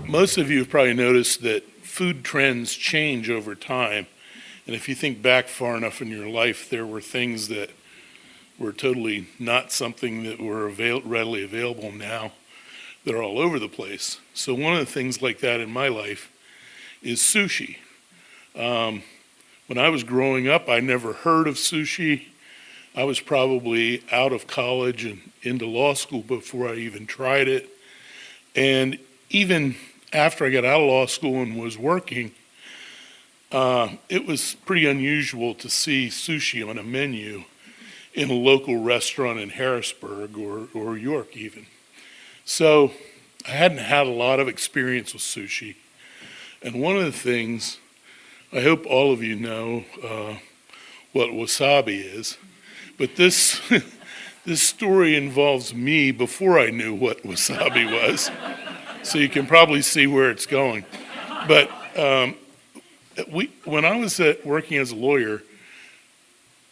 Most of you have probably noticed that food trends change over time. And if you think back far enough in your life, there were things that were totally not something that were readily available now that are all over the place. So one of the things like that in my life is sushi. When I was growing up, I never heard of sushi. I was probably out of college and into law school before I even tried it. And even after I got out of law school and was working, it was pretty unusual to see sushi on a menu in a local restaurant in Harrisburg or York even. So I hadn't had a lot of experience with sushi. And one of the things, I hope all of you know what wasabi is, but this this story involves me before I knew what wasabi was. So you can probably see where it's going. But when I was working as a lawyer,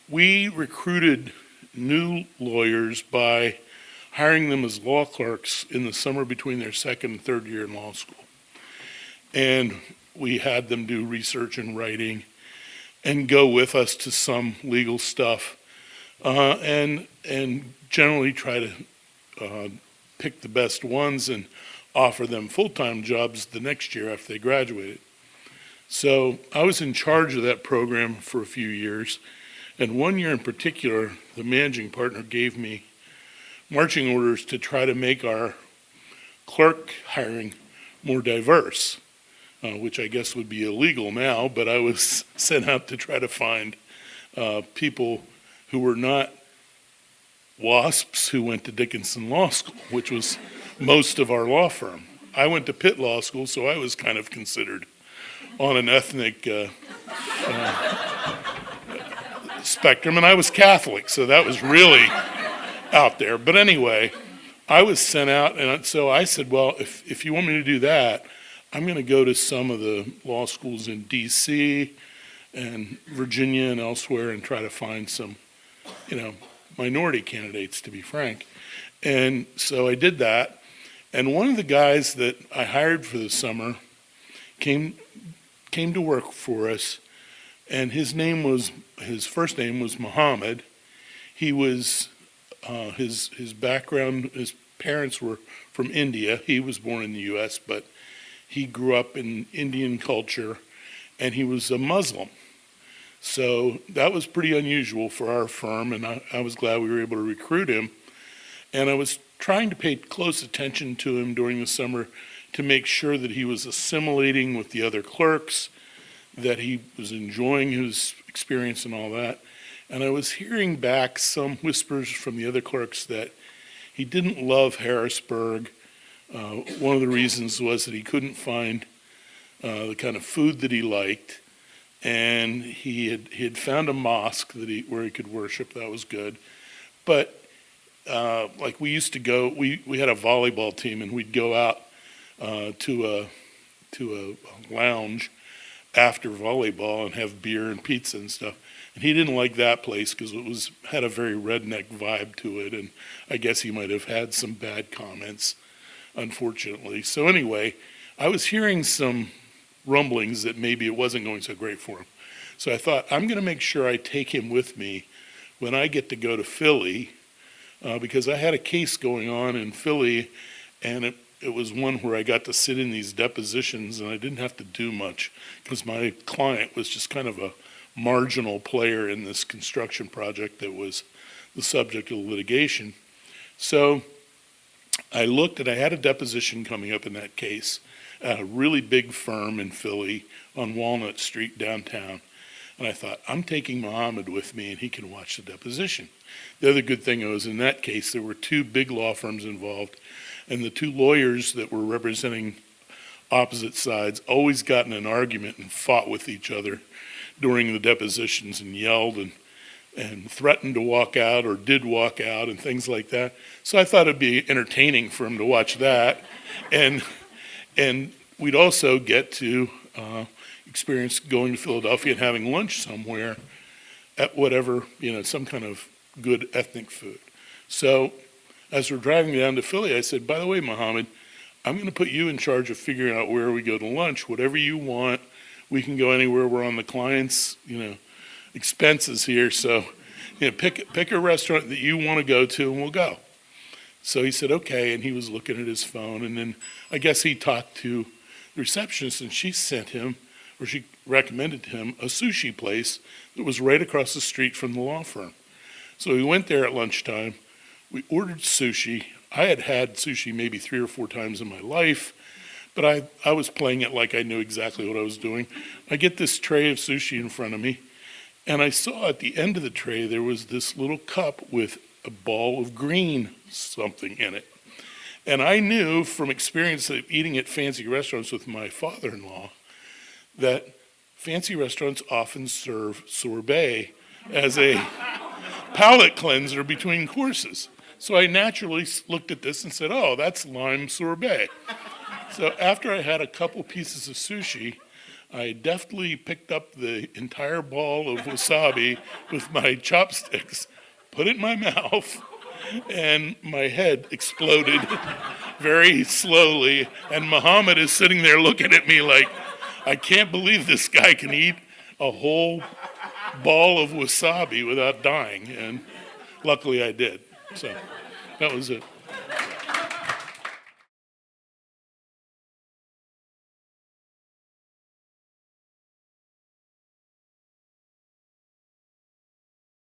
we recruited new lawyers by hiring them as law clerks in the summer between their second and third year in law school. And we had them do research and writing and go with us to some legal stuff and generally try to pick the best ones and offer them full-time jobs the next year after they graduated. So I was in charge of that program for a few years, and one year in particular, the managing partner gave me marching orders to try to make our clerk hiring more diverse, which I guess would be illegal now, but I was sent out to try to find people who were not WASPs who went to Dickinson Law School, which was most of our law firm. I went to Pitt Law School, so I was kind of considered on an ethnic spectrum, and I was Catholic, so that was really out there. But anyway, I was sent out, and so I said, well, if you want me to do that, I'm going to go to some of the law schools in D.C. and Virginia and elsewhere and try to find some, minority candidates, to be frank. And so I did that. And one of the guys that I hired for the summer came to work for us, and his first name was Muhammad. He was his background, his parents were from India. He was born in the U.S., but he grew up in Indian culture, and he was a Muslim. So that was pretty unusual for our firm, and I was glad we were able to recruit him. And I was trying to pay close attention to him during the summer to make sure that he was assimilating with the other clerks, that he was enjoying his experience and all that. And I was hearing back some whispers from the other clerks that he didn't love Harrisburg. One of the reasons was that he couldn't find the kind of food that he liked, and he had found a mosque where he could worship. That was good, but like we used to go, we had a volleyball team, and we'd go out to a lounge after volleyball and have beer and pizza and stuff. And he didn't like that place because it had a very redneck vibe to it, and I guess he might have had some bad comments, unfortunately. So anyway, I was hearing some rumblings that maybe it wasn't going so great for him. So I thought, I'm going to make sure I take him with me when I get to go to Philly, because I had a case going on in Philly, and it was one where I got to sit in these depositions, and I didn't have to do much because my client was just kind of a marginal player in this construction project that was the subject of the litigation. So I looked, and I had a deposition coming up in that case at a really big firm in Philly on Walnut Street downtown. And I thought, I'm taking Muhammad with me, and he can watch the deposition. The other good thing was, in that case, there were two big law firms involved, and the two lawyers that were representing opposite sides always got in an argument and fought with each other during the depositions and yelled and threatened to walk out or did walk out and things like that. So I thought it'd be entertaining for him to watch that. And we'd also get to experience going to Philadelphia and having lunch somewhere at whatever, some kind of good ethnic food. So as we're driving down to Philly, I said, by the way, Muhammad, I'm going to put you in charge of figuring out where we go to lunch, whatever you want. We can go anywhere. We're on the client's, expenses here. So, pick a restaurant that you want to go to and we'll go. So he said, okay. And he was looking at his phone. And then I guess he talked to the receptionist and she recommended to him a sushi place that was right across the street from the law firm. So we went there at lunchtime. We ordered sushi. I had had sushi maybe 3 or 4 times in my life, but I was playing it like I knew exactly what I was doing. I get this tray of sushi in front of me, and I saw at the end of the tray there was this little cup with a ball of green something in it. And I knew from experience of eating at fancy restaurants with my father-in-law that fancy restaurants often serve sorbet as a palate cleanser between courses. So I naturally looked at this and said, oh, that's lime sorbet. So after I had a couple pieces of sushi, I deftly picked up the entire ball of wasabi with my chopsticks, put it in my mouth, and my head exploded very slowly. And Muhammad is sitting there looking at me like, I can't believe this guy can eat a whole ball of wasabi without dying. And luckily I did. So that was it.